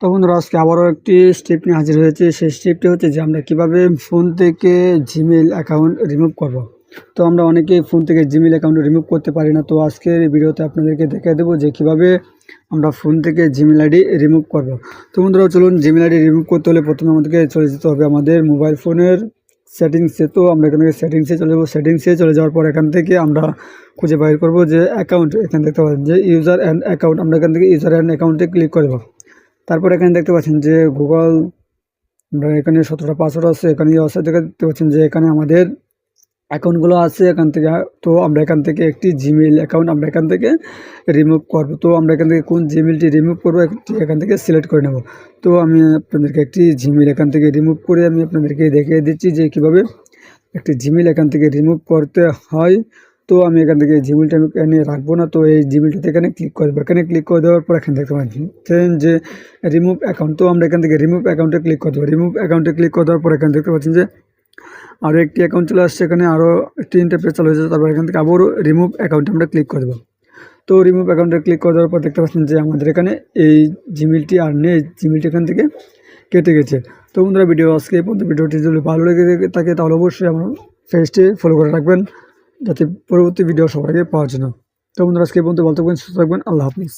তো বন্ধুরা আজকে আবারও একটি স্টেপ নিয়ে হাজির হয়েছে। সেই স্টেপটি হচ্ছে যে আমরা কিভাবে ফোন থেকে জিমেইল অ্যাকাউন্ট রিমুভ করব। তো আমরা অনেকেই ফোন থেকে জিমেইল অ্যাকাউন্ট রিমুভ করতে পারি না। তো আজকের এই ভিডিওতে আপনাদেরকে দেখিয়ে দেবো যে কিভাবে আমরা ফোন থেকে জিমেইল আইডি রিমুভ করব। তো বন্ধুরা চলুন, জিমেইল আইডি রিমুভ করতে হলে প্রথমে আমাদেরকে চলে যেতে হবে আমাদের মোবাইল ফোনের সেটিংসে। তো আমরা এখান থেকে সেটিংসে চলে যাবো। সেটিংসে চলে যাওয়ার পর এখান থেকে আমরা খুঁজে বাইর করব যে অ্যাকাউন্ট। এখানে দেখতে পাচ্ছেন যে ইউজার অ্যান্ড অ্যাকাউন্ট। আমরা এখান থেকে ইউজার অ্যান্ড অ্যাকাউন্টে ক্লিক করব। তারপর এখানে দেখতে পাচ্ছেন যে গুগল, আমরা এখানে 17টা পাসওয়ার্ড আছে। এখানে আছে দেখতে পাচ্ছেন যে এখানে আমাদের অ্যাকাউন্টগুলো আছে এখান থেকে। তো আমরা এখান থেকে একটি জিমেইল অ্যাকাউন্ট আমরা এখান থেকে রিমুভ করব। তো আমরা এখান থেকে কোন জিমেইলটি রিমুভ করবো একটি এখান থেকে সিলেক্ট করে নেব। তো আমি আপনাদেরকে একটি জিমেইল এখান থেকে রিমুভ করে আমি আপনাদেরকে দেখিয়ে দিচ্ছি যে কীভাবে একটি জিমেইল এখান থেকে রিমুভ করতে হয়। তো আমি এখান থেকে জিমেইলটা আমি এখানে রাখবো না। তো এই জিমেইলটাতে এখানে ক্লিক করে দেবো। এখানে ক্লিক করে দেওয়ার পর এখানে দেখতে পাচ্ছেন যে রিমুভ অ্যাকাউন্ট। তো আমরা এখান থেকে রিমুভ অ্যাকাউন্টে ক্লিক করে দেবো। রিমুভ অ্যাকাউন্টে ক্লিক করে দেওয়ার পর এখানে দেখতে পাচ্ছেন যে আরও একটি অ্যাকাউন্ট চলে আসছে। এখানে আরও একটি ইন্টারফেস চালু হয়েছে। তারপর এখান থেকে আবারও রিমুভ অ্যাকাউন্টে আমরা ক্লিক করে দেবো। তো রিমুভ অ্যাকাউন্টে ক্লিক করে দেওয়ার পর দেখতে পাচ্ছেন যে আমাদের এখানে এই জিমেইলটি আর নেই, জিমেইলটি এখান থেকে কেটে গেছে। তো বন্ধুরা আজকে এই পর্যন্ত। ভিডিওটি যদি ভালো লেগে থাকে তাহলে অবশ্যই আমার পেজটি ফলো করে রাখবেন যাতে পরবর্তী ভিডিও সবার আগে পাওয়ার জন্য। তো বন্ধুরা আজকে এই পর্যন্ত ভালো থাকবেন, সুস্থ থাকবেন। আল্লাহ হাফিজ।